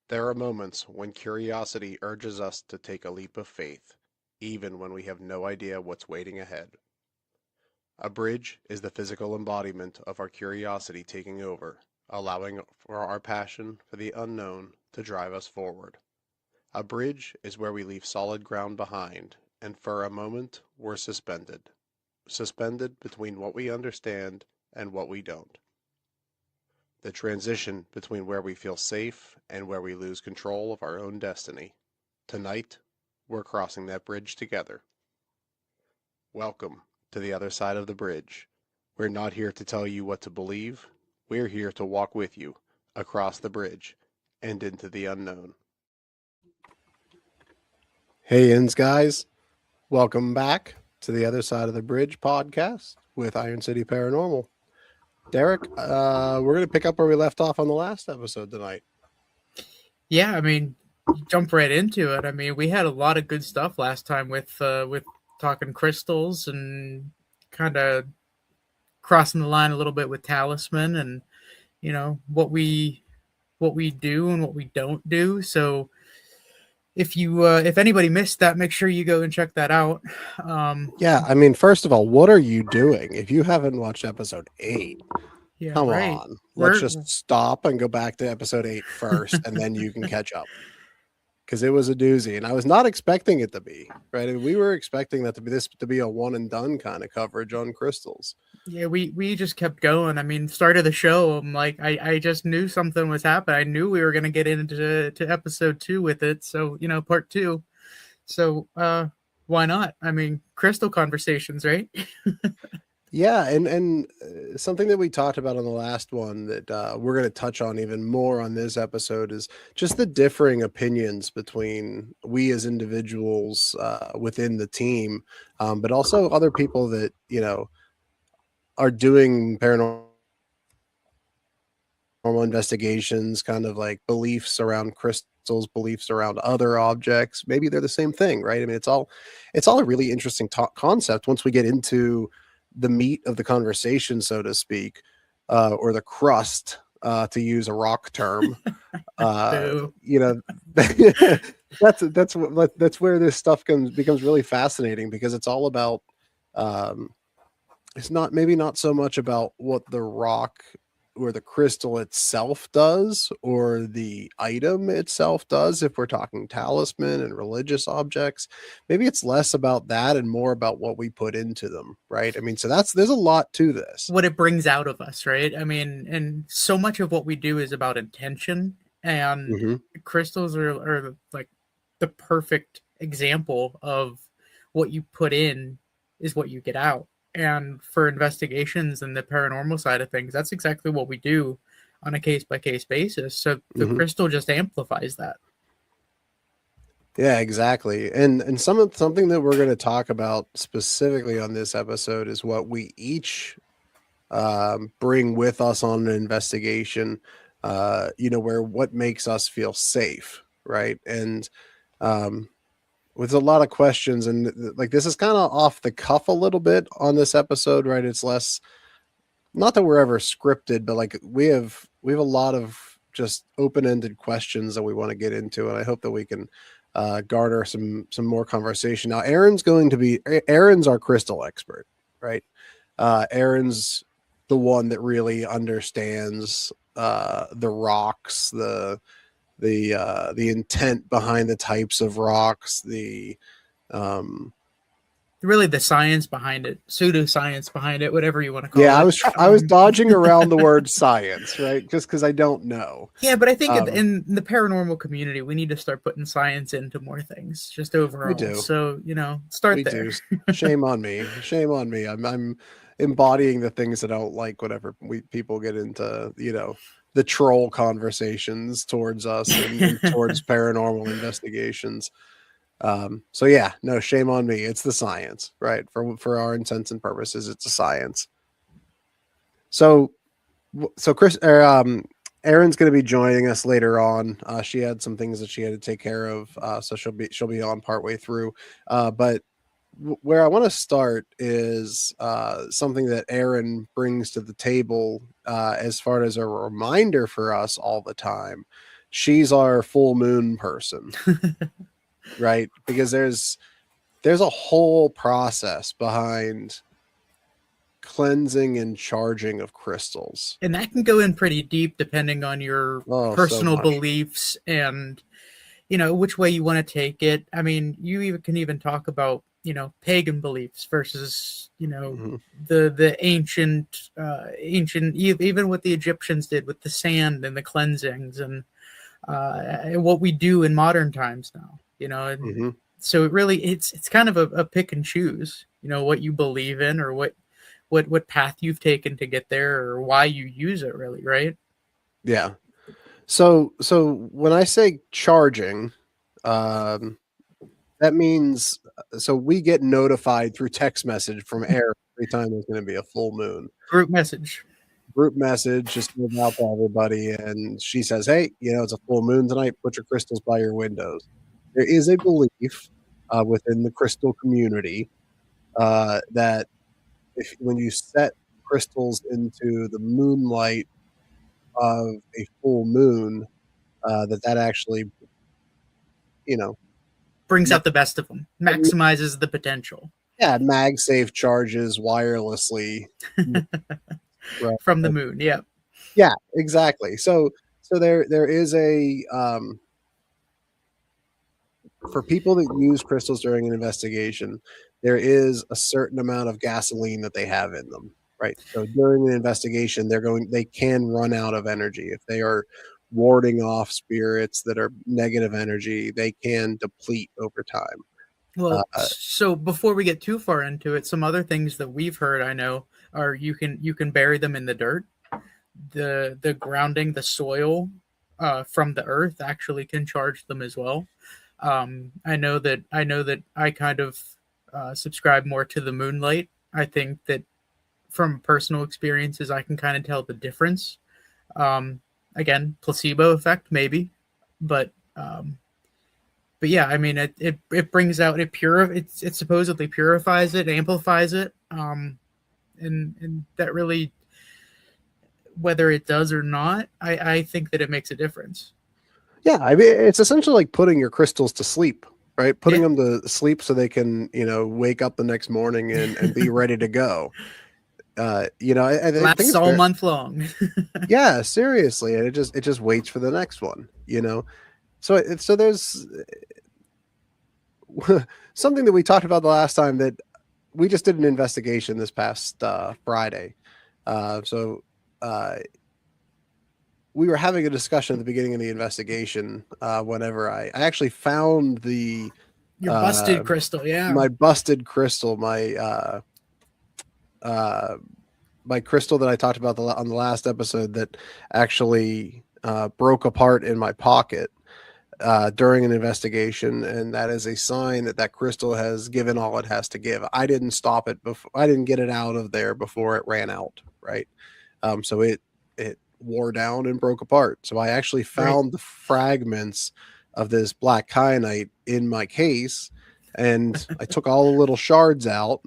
There are moments when curiosity urges us to take a leap of faith, even when we have no idea what's waiting ahead. A bridge is the physical embodiment of our curiosity taking over, allowing for our passion for the unknown to drive us forward. A bridge is where we leave solid ground behind, and for a moment we're suspended between what we understand and what we don't. The transition between where we feel safe and where we lose control of our own destiny. Tonight, we're crossing that bridge together. Welcome to the other side of the bridge. We're not here to tell you what to believe. We're here to walk with you across the bridge and into the unknown. Hey, Inns guys. Welcome back to the Other Side of the Bridge podcast with Iron City Paranormal. Derek, we're going to pick up where we left off on the last episode tonight. Yeah, I mean, jump right into it. I mean, we had a lot of good stuff last time with talking crystals and kind of crossing the line a little bit with talisman and what we do and what we don't do. So if anybody missed that, make sure you go and check that out. Yeah, I mean, first of all, what are you doing? If you haven't watched episode 8, Yeah, come right. on. Let's We're just stop and go back to episode 8 first, and then you can catch up. Because it was a doozy, and I was not expecting it to be, right? I mean, we were expecting that to be a one and done kind of coverage on crystals. Yeah, we just kept going. I mean, start of the show, I'm like, I just knew something was happening. I knew we were going to get into episode 2 with it. So, part 2. So, why not? I mean, crystal conversations, right? Yeah, and something that we talked about on the last one that we're going to touch on even more on this episode is just the differing opinions between we as individuals within the team, but also other people that, are doing paranormal investigations, kind of like beliefs around crystals, beliefs around other objects. Maybe they're the same thing, right? I mean, it's all a really interesting concept once we get into the meat of the conversation, so to speak, or the crust, to use a rock term. Uh, Boo. you know, that's where this stuff becomes really fascinating because it's all about. Um, it's not so much about what the rock or the crystal itself does or the item itself does. If we're talking talisman and religious objects, maybe it's less about that and more about what we put into them, right? I mean, so there's a lot to this. What it brings out of us, right? I mean, and so much of what we do is about intention, and Mm-hmm. crystals are like the perfect example of what you put in is what you get out. And for investigations and the paranormal side of things, that's exactly what we do on a case by case basis. So the Mm-hmm. crystal just amplifies that. Yeah, exactly. And something that we're going to talk about specifically on this episode is what we each bring with us on an investigation. Where what makes us feel safe, right? And um, with a lot of questions, and like this is kind of off the cuff a little bit on this episode, right? It's less, not that we're ever scripted, but like we have a lot of just open-ended questions that we want to get into, and I hope that we can garner some more conversation. Now, Aaron's our crystal expert, right? Aaron's the one that really understands the rocks, the intent behind the types of rocks, um, Really, the science behind it, pseudoscience behind it, whatever you want to yeah, call it. I was dodging around the word science, right? Just because I don't know. Yeah, but I think Um, in the paranormal community, we need to start putting science into more things, just we overall. do, So, start we there. do. Shame on me. Shame on me. I'm embodying the things that I don't like. Whenever people get into, the troll conversations towards us and towards paranormal investigations. So yeah, no, shame on me. It's the science, right? For our intents and purposes, it's a science. So Chris, Erin's going to be joining us later on. She had some things that she had to take care of, so she'll be on partway through. But where I want to start is something that Erin brings to the table as far as a reminder for us all the time. she's our full moon person, right? Because there's a whole process behind cleansing and charging of crystals. And that can go in pretty deep depending on your Oh, so personal much. beliefs and which way you want to take it. I mean, you even can even talk about pagan beliefs versus Mhm. the ancient even what the Egyptians did with the sand and the cleansings and what we do in modern times now. And Mhm. so it's kind of a pick and choose. What you believe in or what path you've taken to get there or why you use it, really, right? Yeah. So when I say charging, um, that means so we get notified through text message from Air every time there's going to be a full moon. Group message. Group message just goes out to everybody, and she says, "Hey, it's a full moon tonight. Put your crystals by your windows." There is a belief within the crystal community that if when you set crystals into the moonlight of a full moon, that actually, you know, Brings out the best of them, maximizes the potential. yeah, MagSafe charges wirelessly. Right. From the moon. Yeah. Yeah, exactly. So there is a for people that use crystals during an investigation, there is a certain amount of gasoline that they have in them, right? So during an investigation, they can run out of energy. If they are warding off spirits that are negative energy, they can deplete over time. Well, Uh, so before we get too far into it, some other things that we've heard, I know, are you can bury them in the dirt. The grounding, the soil from the earth actually can charge them as well. I know that I kind of subscribe more to the moonlight. I think that from personal experiences, I can kind of tell the difference. Um, Again, placebo effect maybe, but yeah, I mean, it brings out it supposedly purifies it, amplifies it, and that really, whether it does or not, I think that it makes a difference. yeah, I mean, it's essentially like putting your crystals to sleep, right? Putting Yeah, them to sleep so they can, wake up the next morning and be ready to go. I think lasts it's all very, month long. yeah, seriously, and it just waits for the next one. So there's something that we talked about the last time that we just did an investigation this past Friday. So uh, we were having a discussion at the beginning of the investigation whenever I actually found the Your uh, busted crystal, yeah. my busted crystal, uh, my crystal that I talked about on the last episode that actually broke apart in my pocket during an investigation, and that is a sign that that crystal has given all it has to give. I didn't stop it before. I didn't get it out of there before it ran out. Right. So it wore down and broke apart. So I actually Right. found the fragments of this black kyanite in my case, and I took all the little shards out.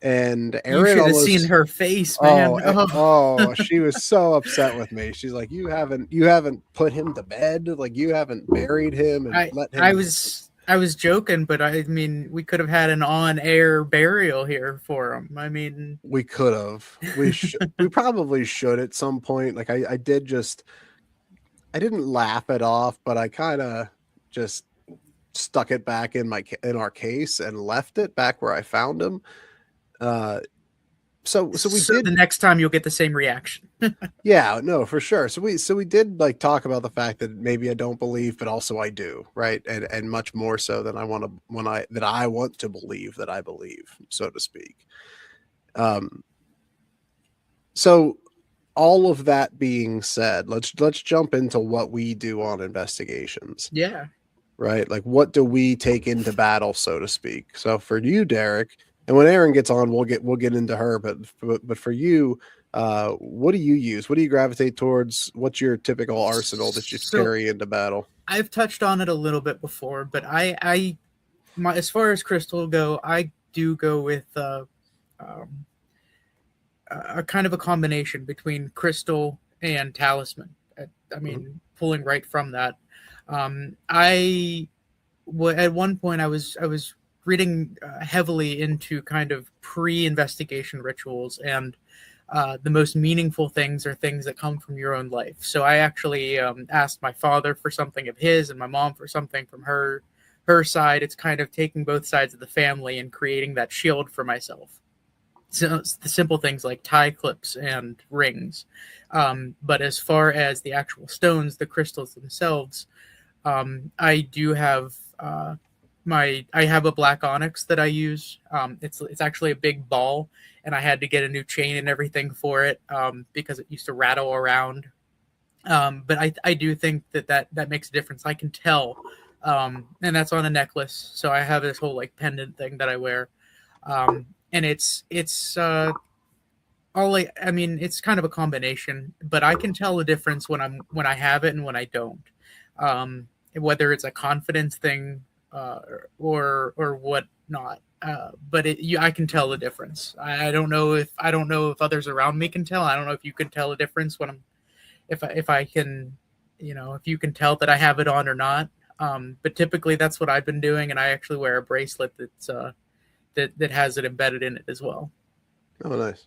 And You Erin should have seen almost her face, Oh, man. Oh. she was so upset with me. She's like, "You haven't put him to bed. Like you haven't buried him and I let I him." was I was joking, but I mean, we could have had an on-air burial here for him. I mean, We could have. We probably should at some point. Like I did just. I didn't laugh it off, but I kind of just stuck it back in our case and left it back where I found him. Uh, so we so the did. next time you'll get the same reaction. Yeah, no, for sure. So we did like talk about the fact that maybe I don't believe, but also I do, right? And much more so than I want to that I want to believe that I believe, so to speak. Um, so all of that being said, let's jump into what we do on investigations, Yeah. right? Like what do we take into battle, so to speak. So for you, Derek, and when Aaron gets on, we'll get into her, but for you, what do you use? What do you gravitate towards? What's your typical arsenal that you So carry into battle? I've touched on it a little bit before, but as far as crystal go, I do go with um, a kind of a combination between crystal and talisman. I Mhm. mean, pulling right from that. I at one point I was reading heavily into kind of pre-investigation rituals, and the most meaningful things are things that come from your own life. So I actually asked my father for something of his, and my mom for something from her side. It's kind of taking both sides of the family and creating that shield for myself. So the simple things like tie clips and rings. But as far as the actual stones, the crystals themselves, I do have I have a black onyx that I use. It's actually a big ball, and I had to get a new chain and everything for it because it used to rattle around. But I do think that makes a difference. I can tell, and that's on a necklace. So I have this whole like pendant thing that I wear, and it's all I mean, it's kind of a combination, but I can tell the difference when I have it and when I don't. Whether it's a confidence thing or whatnot. But I can tell the difference. I don't know if others around me can tell. I don't know if you can tell the difference when I'm if I can, if you can tell that I have it on or not. But typically that's what I've been doing, and I actually wear a bracelet that has it embedded in it as well. Oh, nice.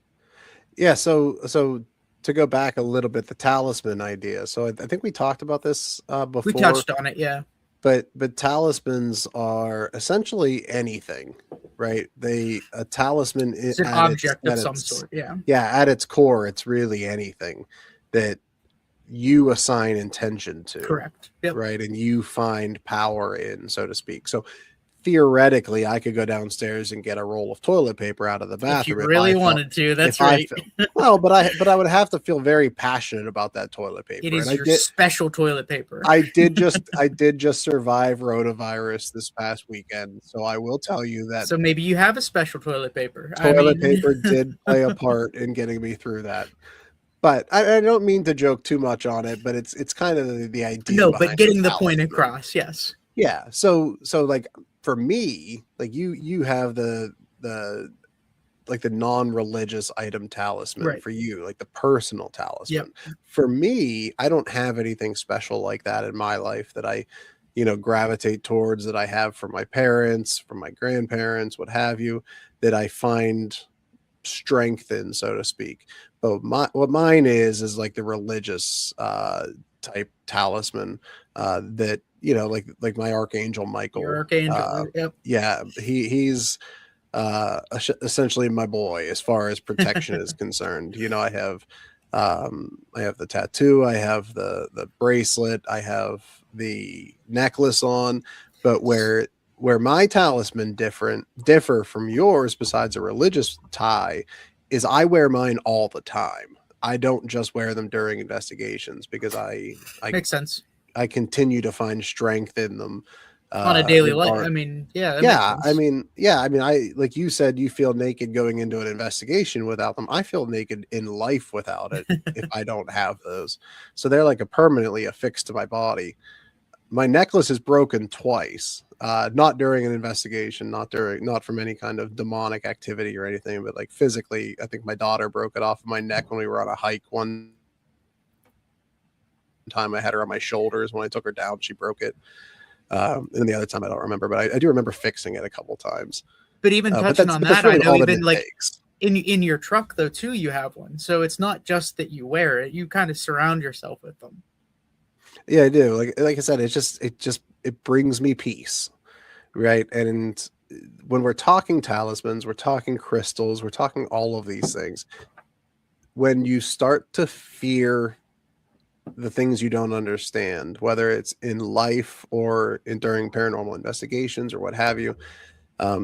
Yeah. So to go back a little bit, the talisman idea. So I think we talked about this We before, touched on it, yeah. but talismans are essentially anything, right? A talisman It's an at its object of some sort, yeah. at its core, it's really anything that you assign intention to, Correct. Yep. right? And you find power in, so to speak. So theoretically, I could go downstairs and get a roll of toilet paper out of the If you bathroom really wanted to, that's if I right. felt well, but I would have to feel very passionate about that toilet It paper. And is your special toilet paper. I did just survive rotavirus this past weekend, so I will tell you that So maybe you have a special toilet paper. toilet paper did play a part in getting me through that. But I don't mean to joke too much on it, but it's kind of the idea No, but behind getting the point talisman. across, yes. Yeah. So like for me, like you have the like the non-religious item talisman Right. for you, like the personal talisman. Yep. For me, I don't have anything special like that in my life that I, gravitate towards, that I have from my parents, from my grandparents, what have you, that I find strength in, so to speak. But what mine is like the religious type talisman that like my archangel Michael. Your archangel. Yep. Yeah, he's essentially my boy as far as protection is concerned. I have the tattoo, I have the bracelet, I have the necklace on, but where my talisman differ from yours, besides a religious tie, is I wear mine all the time. I don't just wear them during investigations because I Makes sense. I continue to find strength in them On a daily life. I mean, yeah, yeah, makes sense. I like you said, you feel naked going into an investigation without them. I feel naked in life without it if I don't have those. So they're like permanently affixed to my body. My necklace is broken twice. Not during an investigation, not from any kind of demonic activity or anything, but like physically. I think my daughter broke it off of my neck when we were on a hike one time. I had her on my shoulders. When I took her down, she broke it. And the other time I don't remember, but I do remember fixing it a couple times. But even touching on that, really I know all that even it like takes. in your truck though too, you have one. So it's not just that you wear it; you kind of surround yourself with them. Yeah, I do. Like I said, it brings me peace, right? And when we're talking talismans, we're talking crystals, we're talking all of these things. When you start to fear the things you don't understand, whether it's in life or during paranormal investigations or what have you,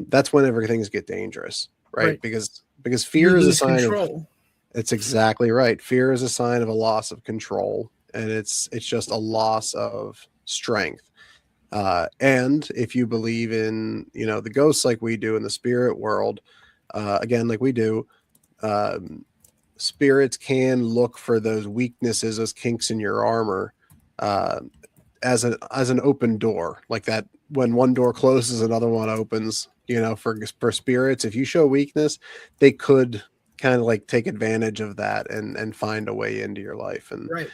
that's whenever things get dangerous, right? Because You fear is a lose sign of. control. It's exactly right. Fear is a sign of a loss of control, and it's just a loss of strength. And if you believe in the ghosts like we do in the spirit world, again like we do, spirits can look for those weaknesses, those kinks in your armor, as an open door, like that. When one door closes, another one opens. For spirits, if you show weakness, they could kind of like take advantage of that and find a way into your life. And Right.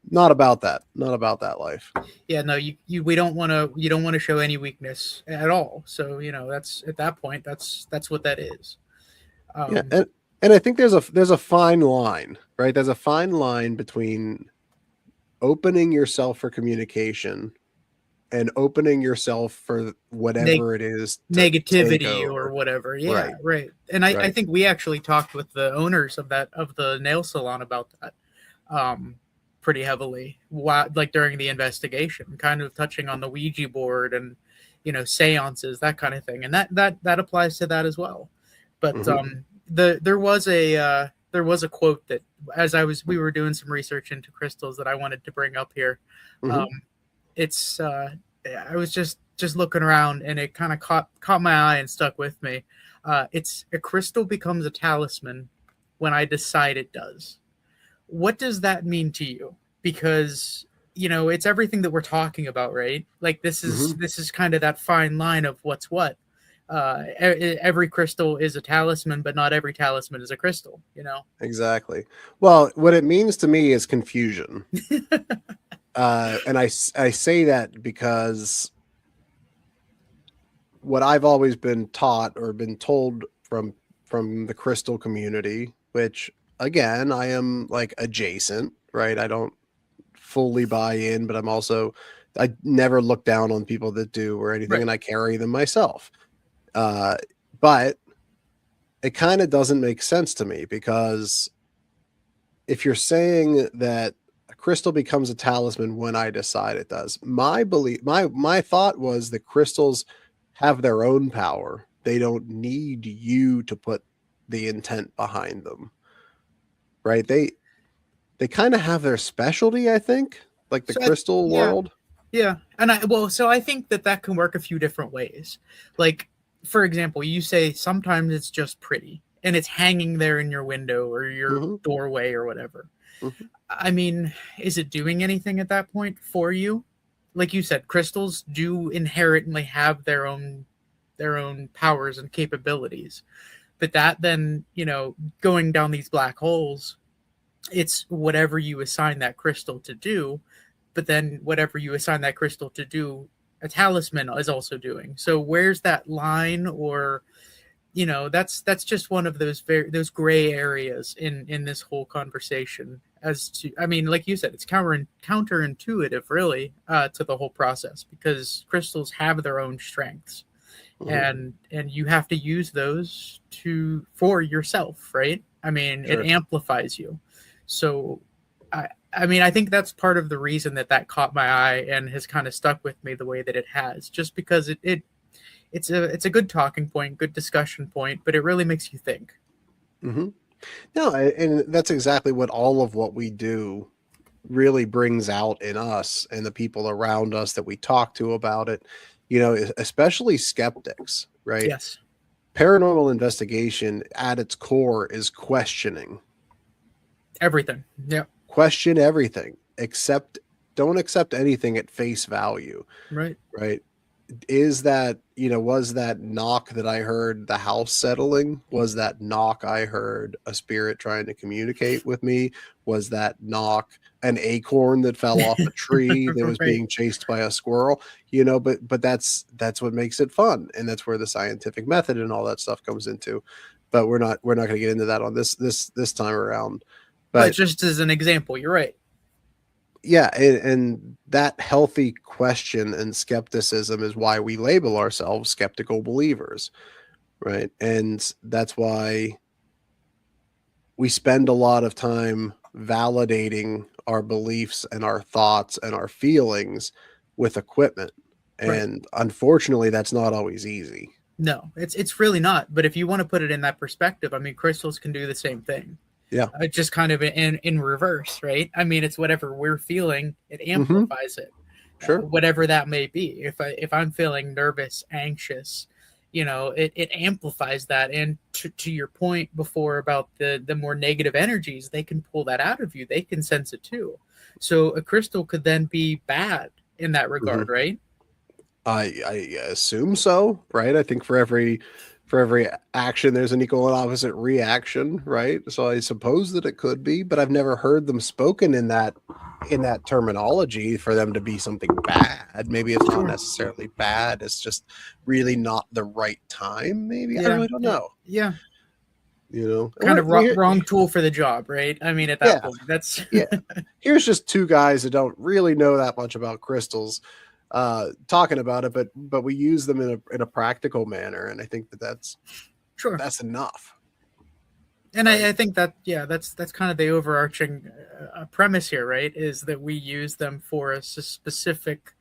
not about that, not about that life. Yeah, no, we don't want to, you don't want to show any weakness at all. So, that's, at that point, that's what that is. Yeah, Um, and I think there's a fine line, right? There's a fine line between opening yourself for communication and opening yourself for neg- whatever it is to take Negativity or over. whatever. Yeah, Right, right. And I right. think we actually talked with the owners of the nail salon about that, um, pretty heavily, like during the investigation, kind of touching on the Ouija board and seances, that kind of thing, and that applies to that as well. But Hmm. there was a quote that, as we were doing some research into crystals, that I wanted to bring up here. Hmm. Um, it's I was just looking around, and it kind of caught my eye and stuck with me. It's a crystal becomes a talisman when I decide it does. What does that mean to you? Because it's everything that we're talking about, right? Like, Hmm. this is kind of that fine line of what's what. Every crystal is a talisman, but not every talisman is a crystal. Exactly. Well, what it means to me is confusion. And I say that because what I've always been taught or been told from the crystal community, which again, I am like adjacent, right? I don't fully buy in, but I never look down on people that do or anything, Right. and I carry them myself. Uh, but it kind of doesn't make sense to me, because if you're saying that a crystal becomes a talisman when I decide it does, my thought was that crystals have their own power. They don't need you to put the intent behind them, right? They kind of have their specialty, I think, like the So crystal yeah, world. yeah, and so I think that can work a few different ways. Like, for example, you say sometimes it's just pretty and it's hanging there in your window or your Hmm. doorway or whatever. Hmm. I mean, is it doing anything at that point for you? Like you said, crystals do inherently have their own powers and capabilities. But that then, going down these black holes, it's whatever you assign that crystal to do, but then whatever you assign that crystal to do, a talisman is also doing. So where's that line? Or that's just one of those gray areas in this whole conversation. As to, I mean, like you said, it's counterintuitive, really, to the whole process, because crystals have their own strengths, Hmm. and you have to use those to for yourself, right? I mean, it Sure. amplifies you. So I mean, I think that's part of the reason that caught my eye and has kind of stuck with me the way that it has, just because it's a good talking point, good discussion point, but it really makes you think. Hmm. No, and that's exactly what we do really brings out in us and the people around us that we talk to about it, especially skeptics, right? Yes. Paranormal investigation at its core is questioning. Everything. Yeah. Question everything, except don't accept anything at face value, Right. right? Is that, was that knock that I heard the house settling? Was that knock I heard a spirit trying to communicate with me? Was that knock an acorn that fell off a tree that was Right. being chased by a squirrel? But that's what makes it fun, and that's where the scientific method and all that stuff comes into. But we're not going to get into that on this time around. But But just as an example, you're right. yeah, and that healthy question and skepticism is why we label ourselves skeptical believers, right? And that's why we spend a lot of time validating our beliefs and our thoughts and our feelings with equipment. Right. And unfortunately, that's not always easy. No, it's really not. But if you want to put it in that perspective, I mean, crystals can do the same thing. Yeah. Just kind of in reverse, right? I mean, it's whatever we're feeling, it Hmm. amplifies it, Sure. whatever that may be. If I'm feeling nervous, anxious, it amplifies that. And to your point before about the more negative energies, they can pull that out of you. They can sense it too. So a crystal could then be bad in that Hmm. regard, right? I assume so, right? I think for every action, there's an equal and opposite reaction, right? So I suppose that it could be, but I've never heard them spoken in that terminology for them to be something bad. Maybe it's not Sure. necessarily bad. It's just really not the right time. Maybe I Yeah. really don't know. Yeah. You know, and Kind of we're wrong tool for the job, right? I mean, at that yeah, point, that's yeah. Here's just two guys that don't really know that much about crystals, talking about it, but we use them in a practical manner, and I think that sure. that's enough, And right? I think that yeah, that's kind of the overarching premise here, right? Is that we use them for a specific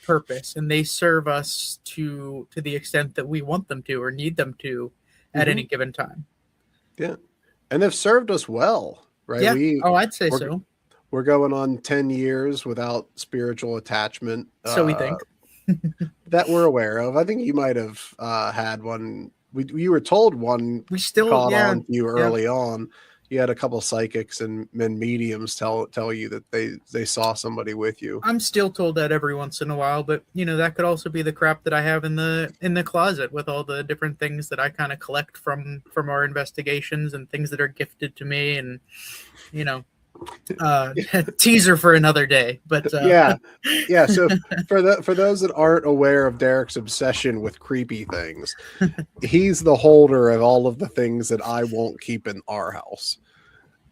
purpose, and they serve us to the extent that we want them to or need them to at Hmm. any given time. Yeah, and they've served us well, right? Yeah. Oh, I'd say We're so. we're going on 10 years without spiritual attachment, So we think. that we're aware of. I think you might have had one. You were told one We still, caught yeah, on to you yeah. early on. You had a couple psychics and mediums tell you that they saw somebody with you. I'm still told that every once in a while, but you know that could also be the crap that I have in the closet with all the different things that I kind of collect from our investigations and things that are gifted to me, and you know, teaser for another day. But Yeah, yeah. So for those that aren't aware of Derek's obsession with creepy things, he's the holder of all of the things that I won't keep in our house.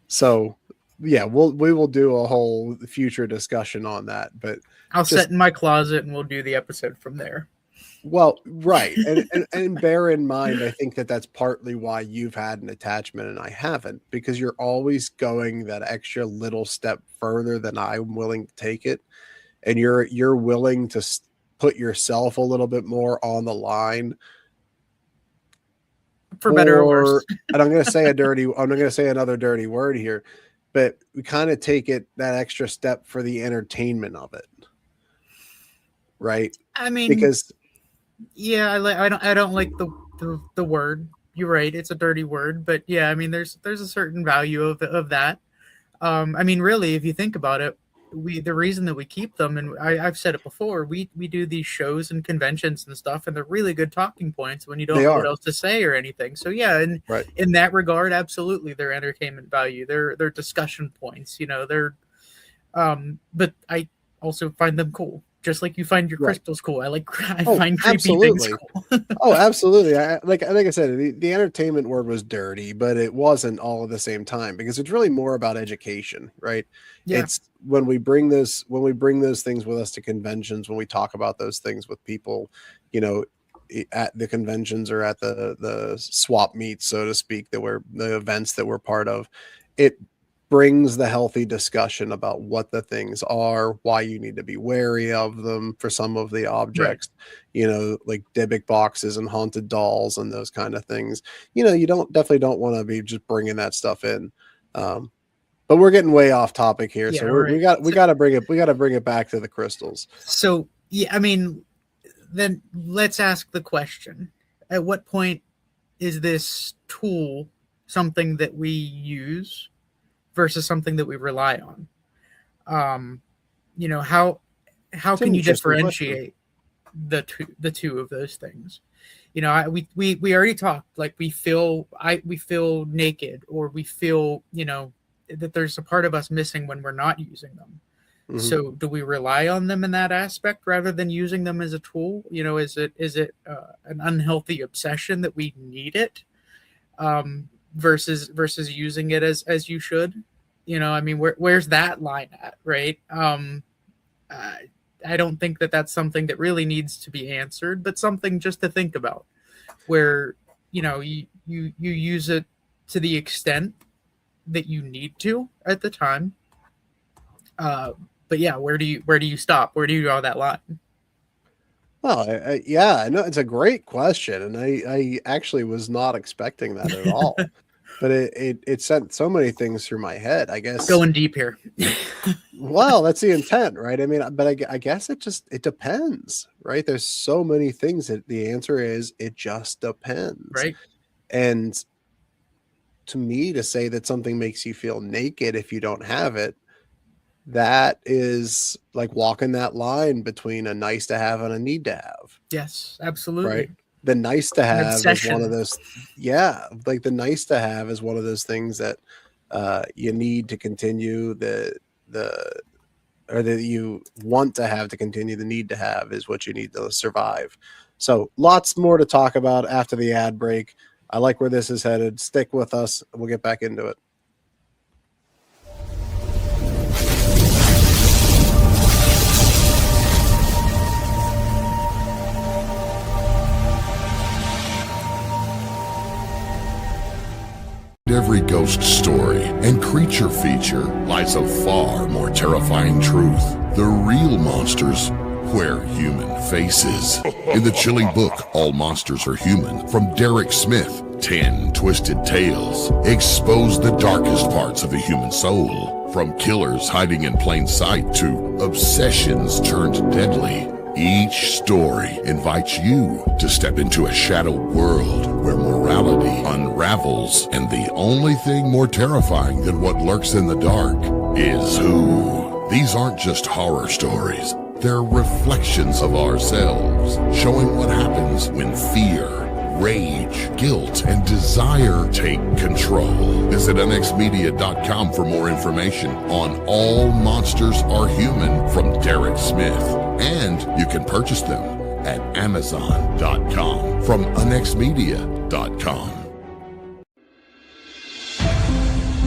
So yeah, we will do a whole future discussion on that. But I'll just set in my closet and we'll do the episode from there. well, right, and bear in mind, I think that that's partly why you've had an attachment and I haven't, because you're always going that extra little step further than I'm willing to take it, and you're willing to put yourself a little bit more on the line For better or worse. and I'm not going to say another dirty word here, but we kind of take it that extra step for the entertainment of it, right? I mean, Because yeah, I don't like the word. You're right, it's a dirty word, but yeah, I mean, there's a certain value of that. I mean, really, if you think about it, the reason that we keep them, and I've said it before, we do these shows and conventions and stuff, and they're really good talking points when you don't they know what are else to say or anything. So yeah, right. in that regard, absolutely, they're entertainment value. They're discussion points. You know, but I also find them cool. Just like you find your Right. crystals cool. I Oh, find creepy things absolutely. cool. Oh, absolutely. Like I said, the entertainment word was dirty, but it wasn't all at the same time because it's really more about education, right? Yeah, It's when we bring those things with us to conventions, when we talk about those things with people, you know, at the conventions or at the swap meets, so to speak, that were the events that we're part of, it brings the healthy discussion about what the things are, why you need to be wary of them for some of the right. objects, you know, like Dybbuk boxes and haunted dolls and those kind of things. You know, you definitely don't want to be just bringing that stuff in. Um, but we're getting way off topic here, Yeah, so right. we got to bring it back to the crystals. So yeah, I mean, then let's ask the question: at what point is this tool something that we use versus something that we rely on? Um, you know how It's an can you interesting question. differentiate the two of those things? You know, we already talked like we feel naked or we feel that there's a part of us missing when we're not using them. Hmm. So do we rely on them in that aspect rather than using them as a tool? You know, is it an unhealthy obsession that we need it versus using it as you should? You know, I mean, where's that line at, right? I, I don't think that that's something that really needs to be answered, but something just to think about, where you use it to the extent that you need to at the time. Uh, but yeah, where do you stop? Where do you draw that line? Well, yeah, I know it's a great question, and I actually was not expecting that at all. But it sent so many things through my head. I guess. Going deep here, Well, that's the intent, right? I mean, but I guess it depends, right? There's so many things that the answer is it just depends. right? And to me, to say that something makes you feel naked if you don't have it, that is like walking that line between a nice to have and a need to have, Yes, right? absolutely. the nice to An have is one of obsession. those. Yeah, like the nice to have is one of those things that you need to continue. The or that you want to have to continue. The need to have is what you need to survive. So lots more to talk about after the ad break. I like where this is headed. Stick with us. We'll get back into it. Every ghost story and creature feature lies a far more terrifying truth. The real monsters wear human faces. In the chilling book, All Monsters Are Human, from Derek Smith, 10 Twisted Tales expose the darkest parts of the human soul. From killers hiding in plain sight to obsessions turned deadly. Each story invites you to step into a shadow world where morality unravels, and the only thing more terrifying than what lurks in the dark is who. These aren't just horror stories. They're reflections of ourselves, showing what happens when fear, rage, guilt, and desire take control. Visit nxmedia.com for more information on All Monsters Are Human from Derek Smith. And you can purchase them at amazon.com from nxmedia.com.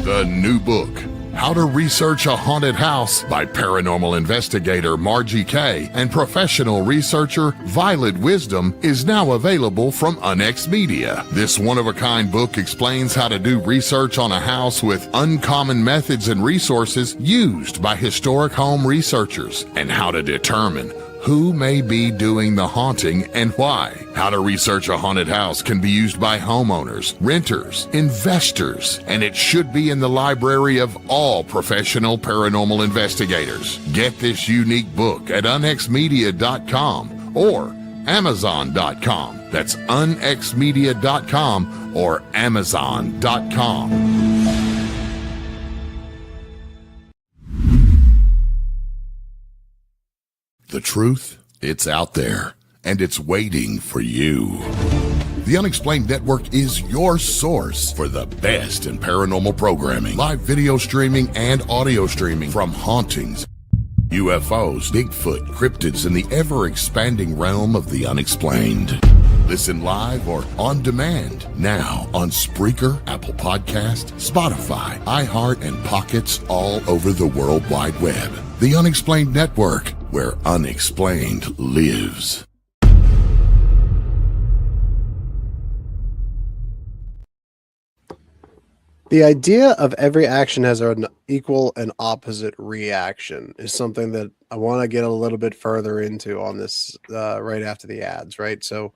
The new book, How to Research a Haunted House by paranormal investigator Margie Kay and professional researcher Violet Wisdom, is now available from Unex Media. This one-of-a-kind book explains how to do research on a house with uncommon methods and resources used by historic home researchers, and how to determine who may be doing the haunting and why. How to research a haunted house can be used by homeowners, renters, investors, and it should be in the library of all professional paranormal investigators. Get this unique book at unxmedia.com or amazon.com. That's unxmedia.com or amazon.com. The truth, it's out there, and it's waiting for you. The Unexplained Network is your source for the best in paranormal programming, live video streaming, and audio streaming from hauntings, UFOs, Bigfoot, cryptids, and the ever-expanding realm of the unexplained. Listen live or on demand now on Spreaker, Apple Podcast, Spotify, iHeart, and Pockets all over the World Wide Web. The Unexplained Network, where unexplained lives. The idea of every action has an equal and opposite reaction is something that I want to get a little bit further into on this right after the ads, right? So,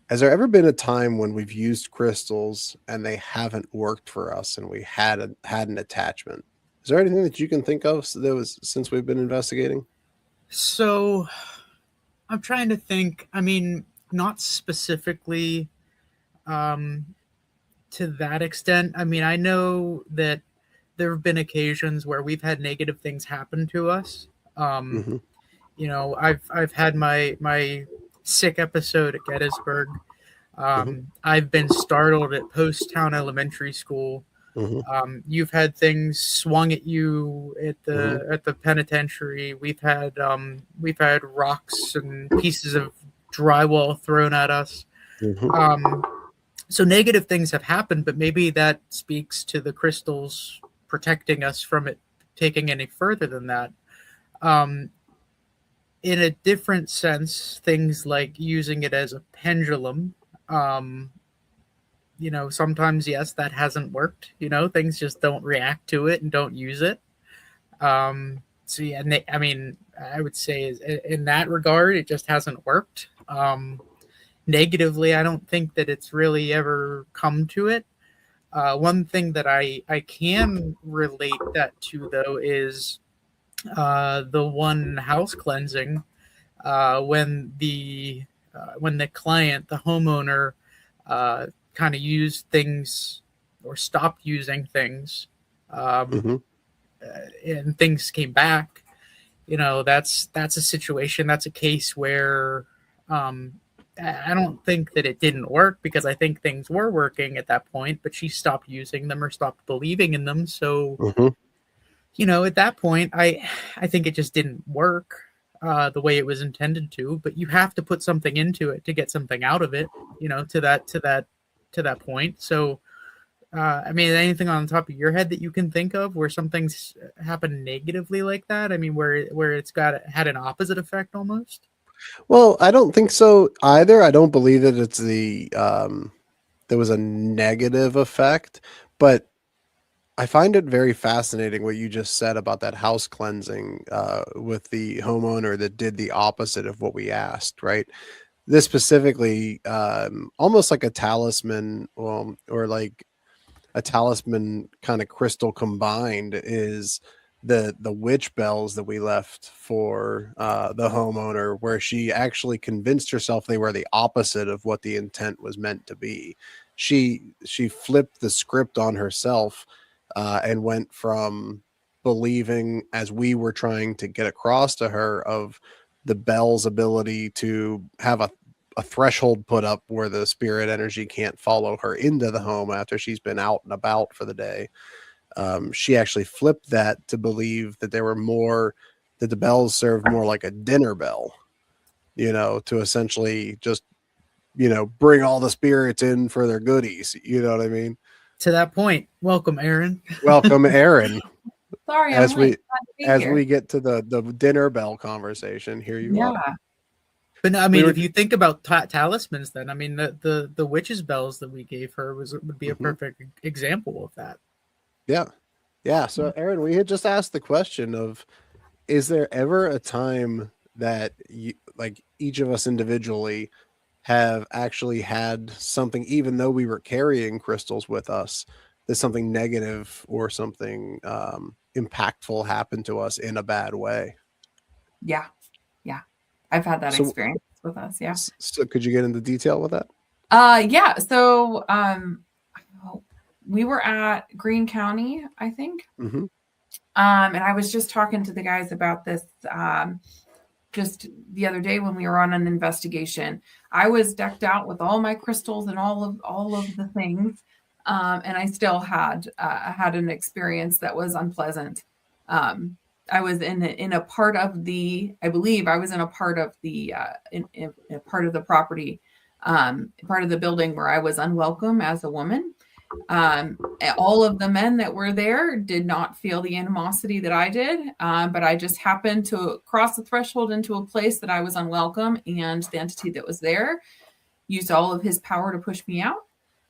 has there ever been a time when we've used crystals and they haven't worked for us and we had an attachment? Is there anything that you can think of that was since we've been investigating? So I'm trying to think. I mean, not specifically to that extent. I mean, I know that there have been occasions where we've had negative things happen to us. Mm-hmm. You know, I've had my sick episode at Gettysburg. I've been startled at Post-Town Elementary School. You've had things swung at you at the penitentiary. We've had rocks and pieces of drywall thrown at us. So negative things have happened, but maybe that speaks to the crystals protecting us from it taking any further than that. In a different sense, things like using it as a pendulum, you know, sometimes, yes, that hasn't worked. You know, things just don't react to it and don't use it. So, yeah, I mean, I would say in that regard, it just hasn't worked. Negatively, I don't think that it's really ever come to it. One thing that I can relate that to, though, is the one house cleansing when the client, the homeowner, kind of used things or stopped using things, and things came back. You know, that's a situation. That's a case where I don't think that it didn't work, because I think things were working at that point, but she stopped using them or stopped believing in them. So, at that point, I think it just didn't work the way it was intended to. But you have to put something into it to get something out of it, to that point. So, I mean, anything on the top of your head that you can think of where something's happened negatively like that? I mean, where it's had an opposite effect almost? Well, I don't think so either. I don't believe that it's there was a negative effect, but I find it very fascinating what you just said about that house cleansing with the homeowner that did the opposite of what we asked, right? This specifically, almost like a talisman, or like a talisman kind of crystal combined, is the witch bells that we left for the homeowner, where she actually convinced herself they were the opposite of what the intent was meant to be. She flipped the script on herself, and went from believing, as we were trying to get across to her, of the bell's ability to have a threshold put up where the spirit energy can't follow her into the home after she's been out and about for the day. She actually flipped that to believe that that the bells served more like a dinner bell, to essentially just, bring all the spirits in for their goodies. You know what I mean? To that point, welcome, Aaron. Welcome, Aaron. Sorry, as I'm we late. Glad to be as here. we get to the dinner bell conversation, here you are. But I mean, if you think about talismans, then I mean, the witch's bells that we gave her would be a perfect example of that. Yeah. So, Aaron, we had just asked the question of, is there ever a time that like each of us individually have actually had something, even though we were carrying crystals with us, that something negative or something impactful happened to us in a bad way? Yeah. I've had that experience with us. Yeah. So could you get into detail with that? Yeah. So we were at Greene County, I think. Mm-hmm. And I was just talking to the guys about this just the other day when we were on an investigation. I was decked out with all my crystals and all of the things, and I still had an experience that was unpleasant. I was in a part of the, I believe I was in a part of the in a part of the property, part of the building where I was unwelcome as a woman. All of the men that were there did not feel the animosity that I did, but I just happened to cross the threshold into a place that I was unwelcome, and the entity that was there used all of his power to push me out.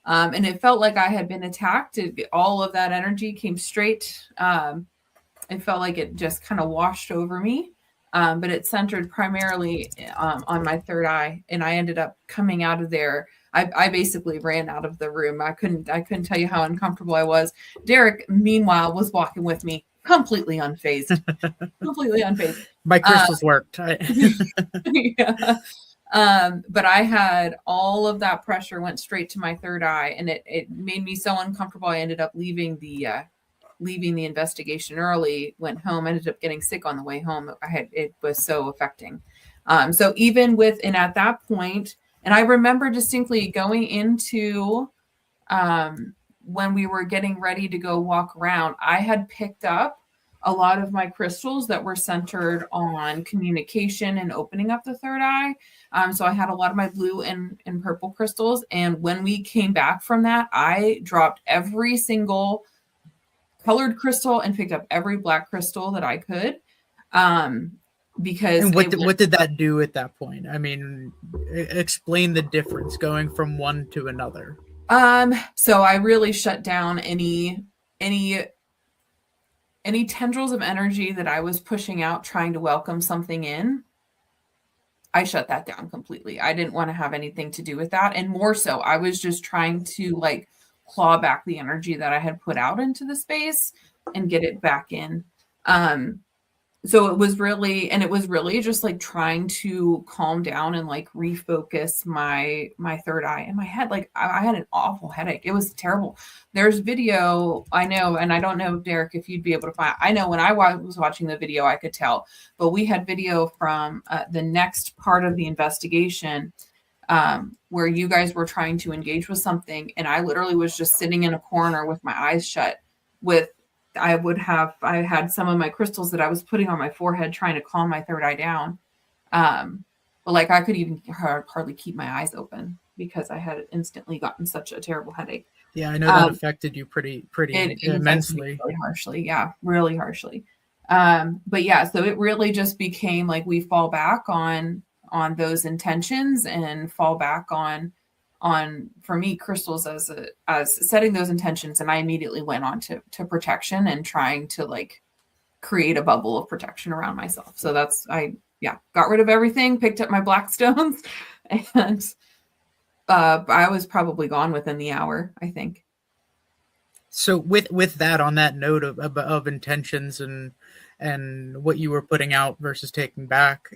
And it felt like I had been attacked. All of that energy came straight. It felt like it just kind of washed over me, but it centered primarily on my third eye, and I ended up coming out of there. I basically ran out of the room. I couldn't tell you how uncomfortable I was. Derek, meanwhile, was walking with me, completely unfazed. My crystals worked. Yeah. But I had all of that pressure went straight to my third eye, and it made me so uncomfortable. I ended up leaving the investigation early, went home, ended up getting sick on the way home. It was so affecting. So even at that point, and I remember distinctly going into when we were getting ready to go walk around, I had picked up a lot of my crystals that were centered on communication and opening up the third eye. So I had a lot of my blue and purple crystals. And when we came back from that, I dropped every single colored crystal and picked up every black crystal that I could. Because and what did that do at that point? I mean, explain the difference going from one to another. So I really shut down any tendrils of energy that I was pushing out, trying to welcome something in. I shut that down completely. I didn't want to have anything to do with that. And more so, I was just trying to claw back the energy that I had put out into the space and get it back in. So it was really just trying to calm down and refocus my third eye in my head. I had an awful headache. It was terrible. There's video, I know, and I don't know, Derek, if you'd be able to find. I know when I was watching the video, I could tell, but we had video from the next part of the investigation where you guys were trying to engage with something, and I literally was just sitting in a corner with my eyes shut. I had some of my crystals that I was putting on my forehead trying to calm my third eye down. But like I could even hardly keep my eyes open because I had instantly gotten such a terrible headache. Yeah, I know that affected you pretty It immensely. Really harshly. Yeah, really harshly. But yeah, so it really just became like we fall back on those intentions and fall back on for me crystals as setting those intentions, and I immediately went on to protection and trying to like create a bubble of protection around myself. So got rid of everything, picked up my black stones, and I was probably gone within the hour, I think. So with that, on that note of intentions and what you were putting out versus taking back,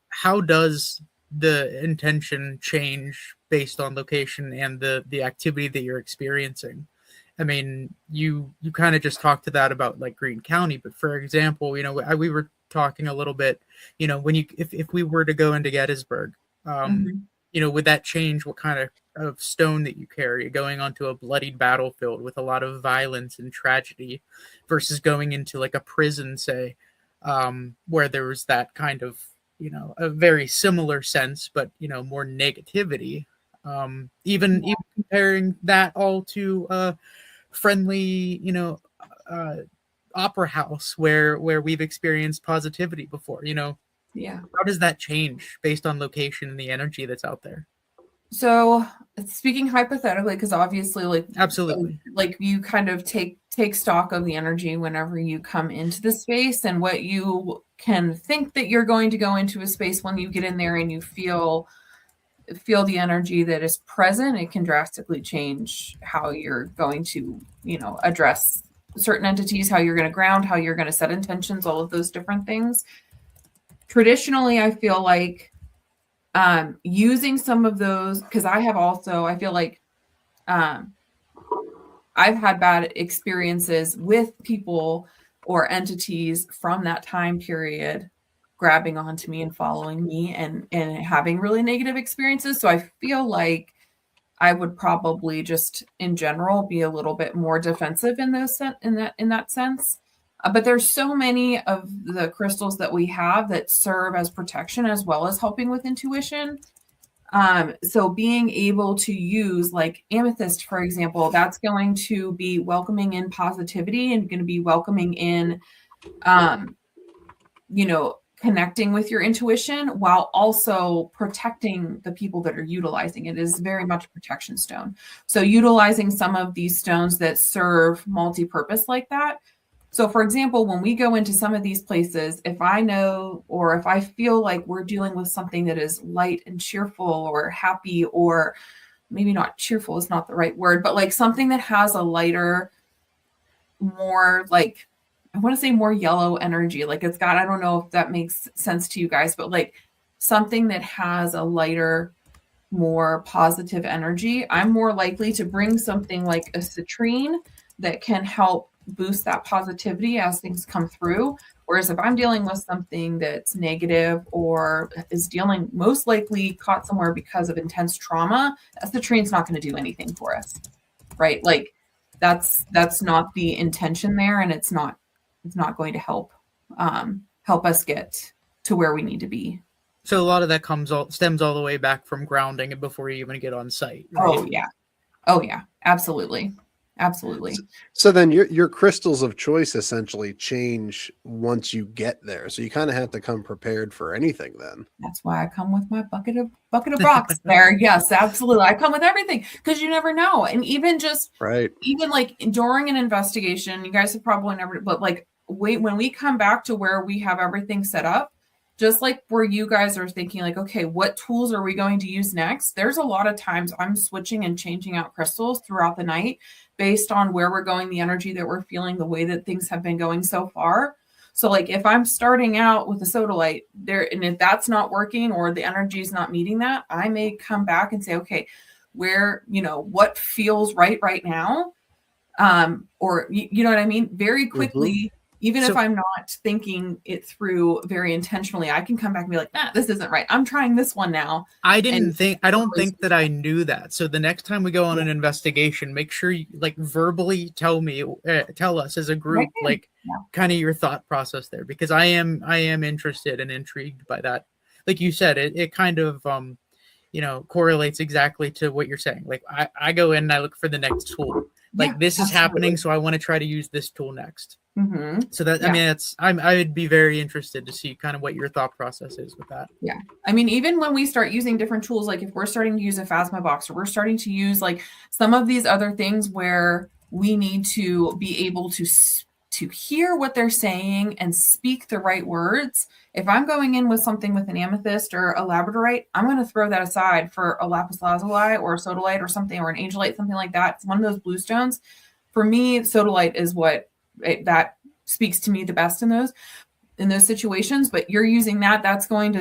how does the intention change based on location and the activity that you're experiencing? I mean, you kind of just talked to that about like Greene County, but for example, we were talking a little bit, when if we were to go into Gettysburg, would that change what kind of stone that you carry going onto a bloodied battlefield with a lot of violence and tragedy versus going into like a prison, say, where there was that kind of, a very similar sense, but, more negativity. Even comparing that all to friendly, opera house where we've experienced positivity before, Yeah. How does that change based on location and the energy that's out there? So speaking hypothetically, because obviously absolutely, like you kind of take stock of the energy whenever you come into the space and what you can think that you're going to go into a space. When you get in there and you feel the energy that is present, it can drastically change how you're going to, address certain entities, how you're going to ground, how you're going to set intentions, all of those different things. Traditionally, I feel like using some of those, because I feel like I've had bad experiences with people or entities from that time period grabbing onto me and following me and having really negative experiences. So I feel like I would probably just in general be a little bit more defensive in that sense. But there's so many of the crystals that we have that serve as protection as well as helping with intuition. So being able to use like amethyst, for example, that's going to be welcoming in positivity and going to be welcoming in, connecting with your intuition while also protecting the people that are utilizing it. Is very much a protection stone. So utilizing some of these stones that serve multi-purpose like that. So for example, when we go into some of these places, if I know, or if I feel like we're dealing with something that is light and cheerful or happy, or maybe not cheerful is not the right word, but like something that has a lighter, more like, I want to say more yellow energy. Like it's got, I don't know if that makes sense to you guys, but like something that has a lighter, more positive energy, I'm more likely to bring something like a citrine that can help boost that positivity as things come through. Whereas if I'm dealing with something that's negative or is dealing most likely caught somewhere because of intense trauma, that citrine's not going to do anything for us, right? Like that's not the intention there, and it's not going to help us get to where we need to be. So a lot of that stems all the way back from grounding and before you even get on site. Right? Oh yeah, absolutely. So then your crystals of choice essentially change once you get there. So you kind of have to come prepared for anything then. That's why I come with my bucket of rocks there. Yes, absolutely. I come with everything because you never know. And even like during an investigation, you guys have probably never, but like when we come back to where we have everything set up, just like where you guys are thinking like, okay, what tools are we going to use next? There's a lot of times I'm switching and changing out crystals throughout the night based on where we're going, the energy that we're feeling, the way that things have been going so far. So like if I'm starting out with a sodalite there, and if that's not working or the energy is not meeting that, I may come back and say, okay, where, what feels right now? Or you know what I mean? Very quickly, Even if I'm not thinking it through very intentionally, I can come back and be like, this isn't right. I'm trying this one now. I don't think that I knew that. So the next time we go on an investigation, make sure you like verbally tell us as a group, kind of your thought process there, because I am interested and intrigued by that. Like you said, it kind of, correlates exactly to what you're saying. Like I go in and I look for the next tool. Like this is happening, so I want to try to use this tool next. Mm-hmm. So that, I mean, I would be very interested to see kind of what your thought process is with that. Yeah. I mean, even when we start using different tools, like if we're starting to use a Phasma box, or we're starting to use like some of these other things where we need to be able to hear what they're saying and speak the right words. If I'm going in with something with an amethyst or a labradorite, I'm going to throw that aside for a lapis lazuli or a sodalite or something, or an angelite, something like that. It's one of those blue stones. For me, sodalite is what that speaks to me the best in those situations. But you're using that's going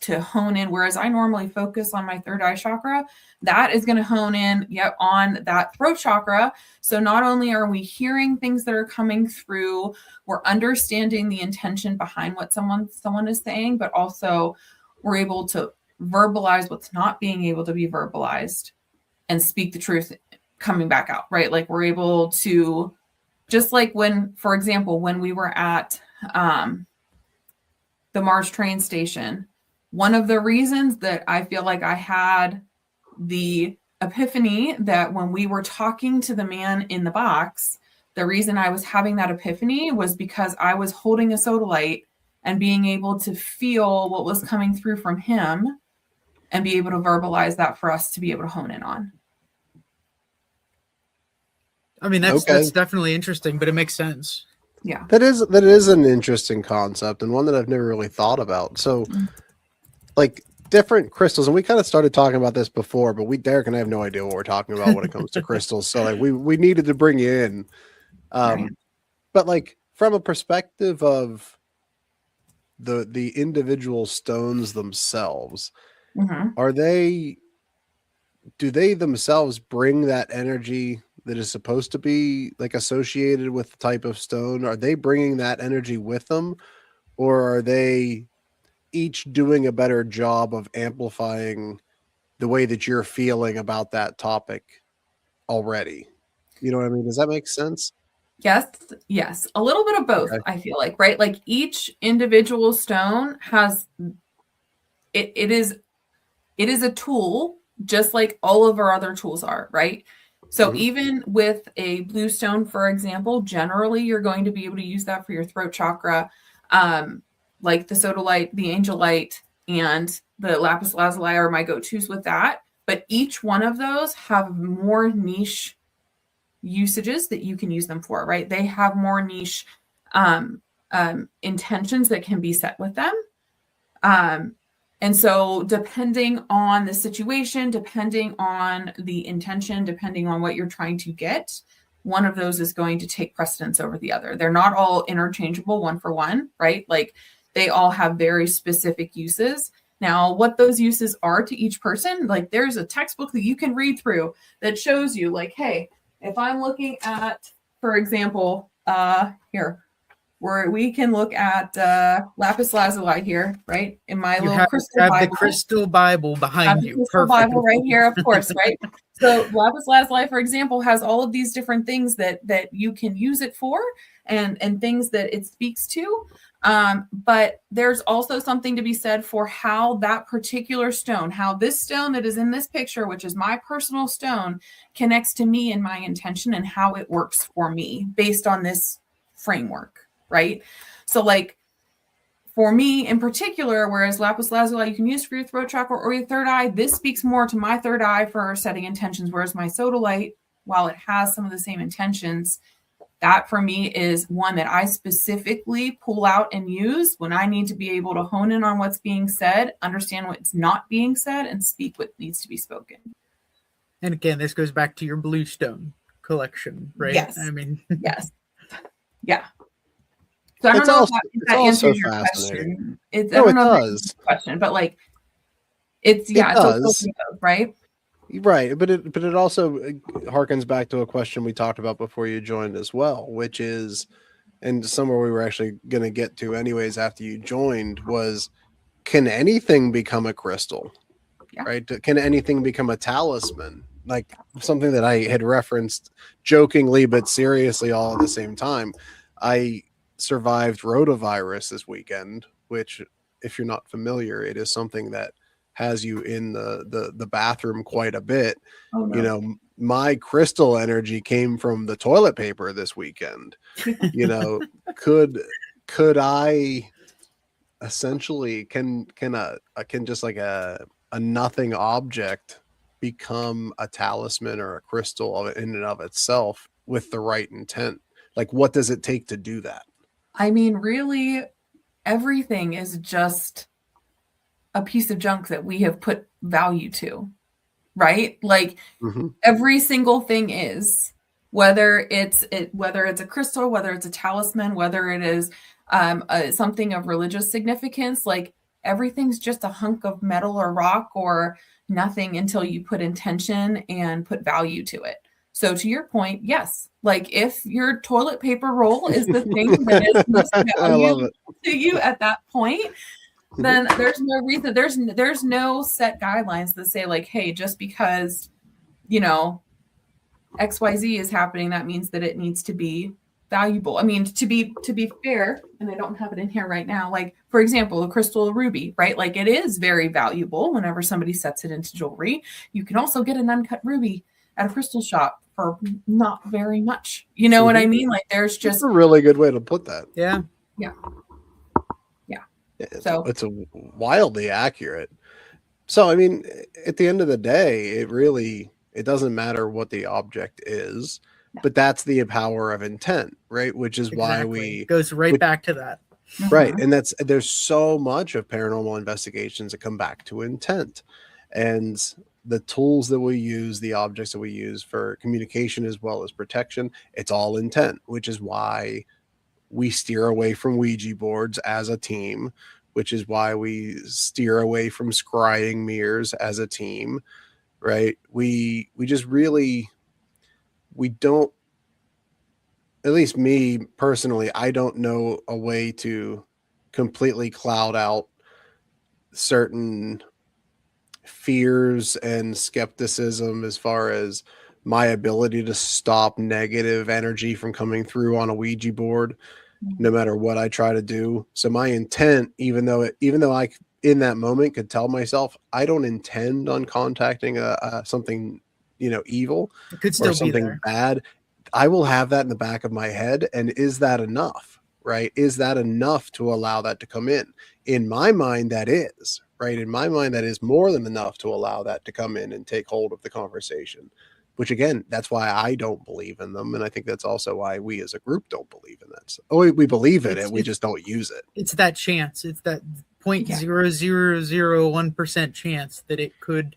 to hone in, whereas I normally focus on my third eye chakra. That is going to hone in on that throat chakra. So not only are we hearing things that are coming through, we're understanding the intention behind what someone is saying, but also we're able to verbalize what's not being able to be verbalized and speak the truth coming back out, right? Like we're able to, just like when, for example, when we were at the Mars train station, one of the reasons that I feel like I had the epiphany that when we were talking to the man in the box, the reason I was having that epiphany was because I was holding a sodalite and being able to feel what was coming through from him and be able to verbalize that for us to be able to hone in on. I mean, that's definitely interesting, but it makes sense. Yeah. That is an interesting concept and one that I've never really thought about. So like different crystals, and we kind of started talking about this before, but Derek and I have no idea what we're talking about when it comes to crystals. So like we needed to bring you in. Right. But like from a perspective of the individual stones themselves, Mm-hmm. do they themselves bring that energy that is supposed to be like associated with the type of stone? Are they bringing that energy with them, or are they each doing a better job of amplifying the way that you're feeling about that topic already? You know what I mean? Does that make sense? Yes. A little bit of both, okay. I feel like, right? Like each individual stone has, it is a tool, just like all of our other tools are, right? So even with a blue stone, for example, generally you're going to be able to use that for your throat chakra, like the sodalite, the angelite, and the lapis lazuli are my go-tos with that. But each one of those have more niche usages that you can use them for, right? They have more niche intentions that can be set with them. And so depending on the situation, depending on the intention, depending on what you're trying to get, one of those is going to take precedence over the other. They're not all interchangeable one for one, right? Like they all have very specific uses. Now, what those uses are to each person, like there's a textbook that you can read through that shows you like, hey, if I'm looking at, for example, here, where we can look at lapis lazuli here, right? In my little crystal Bible. The crystal Bible behind you. Crystal Bible right here, of course, right? So lapis lazuli, for example, has all of these different things that you can use it for and things that it speaks to. But there's also something to be said for how that particular stone, how this stone that is in this picture, which is my personal stone, connects to me and my intention and how it works for me based on this framework. Right. So like for me in particular, whereas lapis lazuli you can use for your throat chakra or your third eye, this speaks more to my third eye for setting intentions. Whereas my sodalite, while it has some of the same intentions, that for me is one that I specifically pull out and use when I need to be able to hone in on what's being said, understand what's not being said, and speak what needs to be spoken. And again, this goes back to your bluestone collection, right? Yes. I mean, yes. Yeah. So I don't know if that answers your question. I don't know if that's a question, but like it's does. Right? Right. But it also harkens back to a question we talked about before you joined as well, which is and somewhere we were actually going to get to anyways after you joined, was, can anything become a crystal? Yeah. Right? Can anything become a talisman? Like something that I had referenced jokingly but seriously all at the same time. I survived rotavirus this weekend, which, if you're not familiar, it is something that has you in the bathroom quite a bit. Oh, no. You know, my crystal energy came from the toilet paper this weekend. You know, could I essentially can just like a nothing object become a talisman or a crystal in and of itself with the right intent? Like, what does it take to do that? I mean, really, everything is just a piece of junk that we have put value to, right? Like every single thing is, whether it's a crystal, whether it's a talisman, whether it is something of religious significance, like everything's just a hunk of metal or rock or nothing until you put intention and put value to it. So to your point, yes, like if your toilet paper roll is the thing that is most valuable to you at that point, then there's no reason, there's no set guidelines that say like, hey, just because, you know, XYZ is happening, that means that it needs to be valuable. I mean, to be fair, and I don't have it in here right now, like for example, the crystal ruby, right? Like it is very valuable whenever somebody sets it into jewelry. You can also get an uncut ruby at a crystal shop for not very much. You know what I mean? Like there's just That's a really good way to put that. Yeah. So it's a wildly accurate. So I mean, at the end of the day, it doesn't matter what the object is, but that's the power of intent, right? Which is why it goes right back to that. Right. And there's so much of paranormal investigations that come back to intent, and the tools that we use, the objects that we use for communication as well as protection, it's all intent, which is why we steer away from Ouija boards as a team, which is why we steer away from scrying mirrors as a team, right? We just really, we don't, at least me personally, I don't know a way to completely cloud out certain fears and skepticism as far as my ability to stop negative energy from coming through on a Ouija board, no matter what I try to do. So my intent, even though I in that moment could tell myself I don't intend on contacting something, you know, evil, it could still or something be there. bad, I will have that in the back of my head. And is that enough? Right? Is that enough to allow that to come in? In my mind, that is. Right? In my mind, that is more than enough to allow that to come in and take hold of the conversation. Which again, that's why I don't believe in them, and I think that's also why we as a group don't believe in that. We believe in it, we just don't use it. It's that chance. It's that 0.0001% chance that it could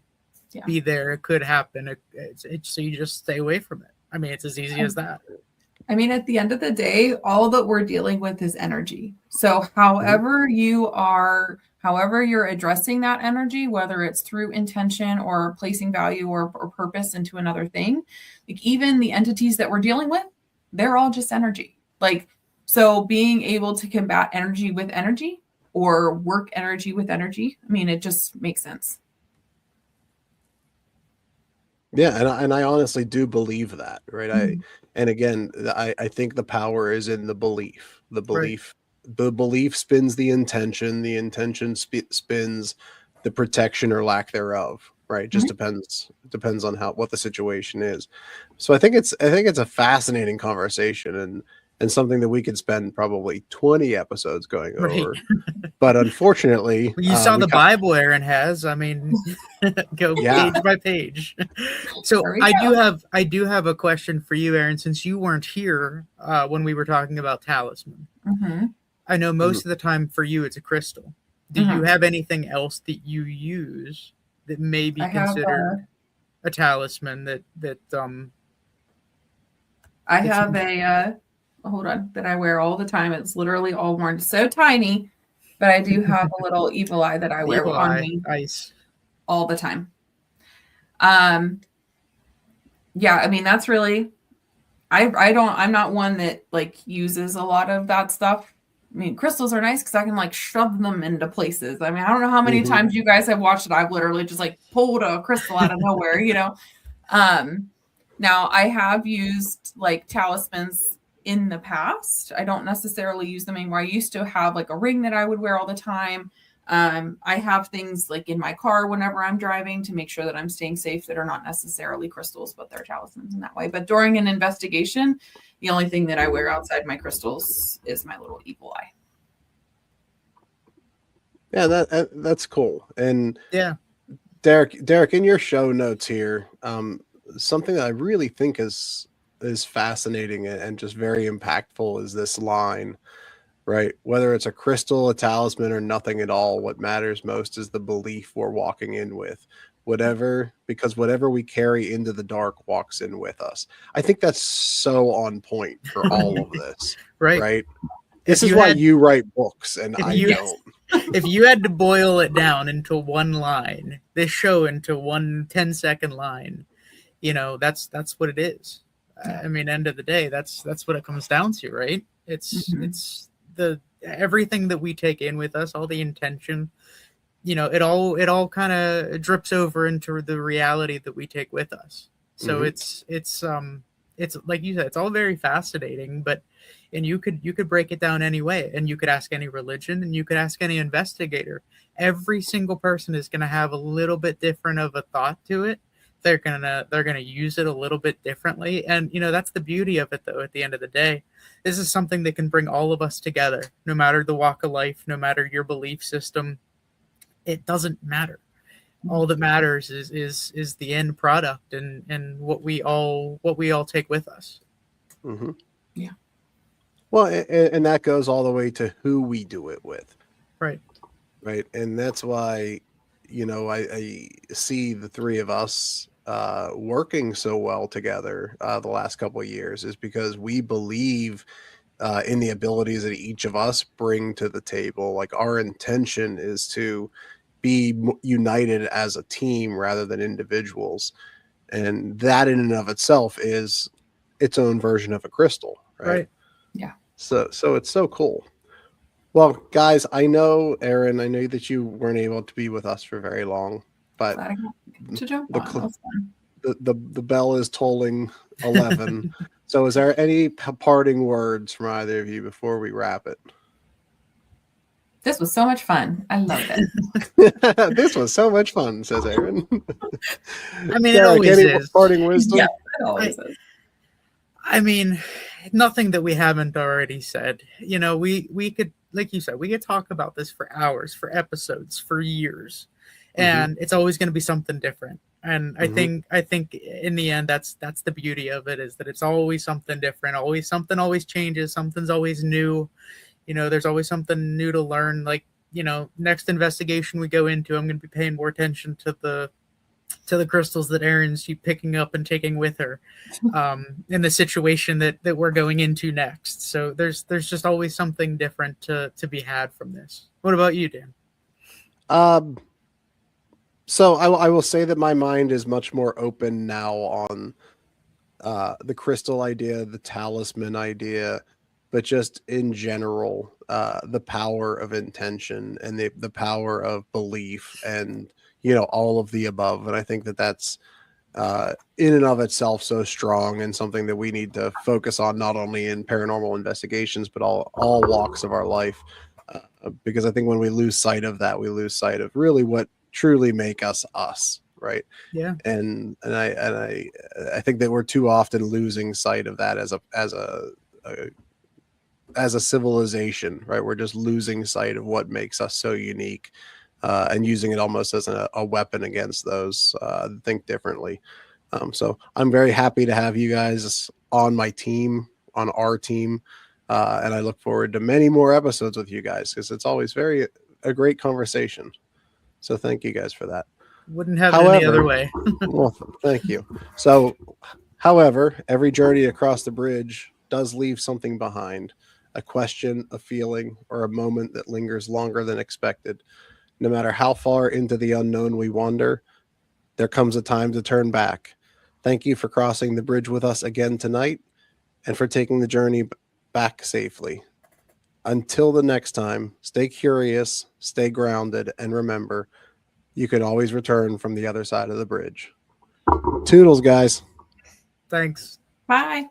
be there. It could happen. So you just stay away from it. I mean, it's as easy as that. I mean, at the end of the day, all that we're dealing with is energy. So however you're addressing that energy, whether it's through intention or placing value or purpose into another thing, like even the entities that we're dealing with, they're all just energy. Like, so being able to combat energy with energy or work energy with energy, I mean, it just makes sense. Yeah, and I honestly do believe that, right? And again, I think the power is in the belief. The belief spins the intention spins the protection or lack thereof, right? Just depends on what the situation is. So I think it's a fascinating conversation and something that we could spend probably 20 episodes going over. But unfortunately, you saw the Bible Aaron has. I mean, go page by page. So I do have a question for you, Aaron, since you weren't here when we were talking about talisman. I know most of the time for you it's a crystal. Do you have anything else that you use that may be considered a talisman that I have a hold on, that I wear all the time. It's literally all worn so tiny, but I do have a little evil eye that I wear on me all the time. Yeah, I mean, that's really I'm not one that like uses a lot of that stuff. I mean, crystals are nice because I can like shove them into places. I mean, I don't know how many times you guys have watched it. I've literally just like pulled a crystal out of nowhere, you know. Now I have used like talismans in the past. I don't necessarily use them anymore. I used to have like a ring that I would wear all the time. I have things like in my car whenever I'm driving to make sure that I'm staying safe that are not necessarily crystals, but they're talismans in that way. But during an investigation, the only thing that I wear outside my crystals is my little evil eye. Yeah, that's cool. And Yeah. Derek, in your show notes here, something that I really think is fascinating and just very impactful is this line, right? Whether it's a crystal, a talisman, or nothing at all, what matters most is the belief we're walking in with. Because whatever we carry into the dark walks in with us. I think that's so on point for all of this, Right. right? This is why you write books and I don't. If you had to boil it down into one line, this show into one 10-second line, you know, that's what it is. I mean, end of the day, that's what it comes down to, right? It's the everything that we take in with us, all the intention, you know, it all kind of drips over into the reality that we take with us. So it's like you said, it's all very fascinating, and you could break it down any way, and you could ask any religion, and you could ask any investigator. Every single person is going to have a little bit different of a thought to it. They're gonna use it a little bit differently, and you know that's the beauty of it. Though at the end of the day, this is something that can bring all of us together, no matter the walk of life, no matter your belief system. It doesn't matter. All that matters is the end product and what we all take with us. Mm-hmm. Yeah. Well, and that goes all the way to who we do it with. Right. Right. And that's why, you know, I see the three of us working so well together the last couple of years is because we believe in the abilities that each of us bring to the table. Like our intention is to be united as a team rather than individuals. And that in and of itself is its own version of a crystal. Right. Yeah. So it's so cool. Well, guys, I know, Aaron, I know that you weren't able to be with us for very long, but the bell is tolling 11. So is there any parting words from either of you before we wrap it? This was so much fun. I loved it. This was so much fun, says Aaron. I mean, Derek, it always is. Parting wisdom? Yeah, it always is. I mean, nothing that we haven't already said. You know, we could, like you said, we could talk about this for hours, for episodes, for years, and it's always going to be something different. And I think in the end, that's the beauty of it, is that it's always something different. Something always changes. Something's always new. You know, there's always something new to learn. Like, you know, next investigation we go into, I'm going to be paying more attention to the crystals that Erin's picking up and taking with her in the situation that we're going into next. So there's just always something different to be had from this. What about you, Dan? So I will say that my mind is much more open now on the crystal idea, the talisman idea, but just in general, the power of intention and the power of belief and, you know, all of the above. And I think that that's in and of itself so strong and something that we need to focus on, not only in paranormal investigations, but all walks of our life. Because I think when we lose sight of that, we lose sight of really what truly make us us. Right. Yeah. And I think that we're too often losing sight of that as a civilization, right? We're just losing sight of what makes us so unique, and using it almost as a weapon against those that think differently. So I'm very happy to have you guys on my team, on our team, and I look forward to many more episodes with you guys because it's always a great conversation. So thank you guys for that. Wouldn't have it any other way. Well, thank you. So, however, every journey across the bridge does leave something behind. A question, a feeling, or a moment that lingers longer than expected. No matter how far into the unknown we wander, there comes a time to turn back. Thank you for crossing the bridge with us again tonight. and for taking the journey back safely. Until the next time, stay curious, stay grounded, and remember, you can always return from the other side of the bridge. Toodles, guys. Thanks. Bye.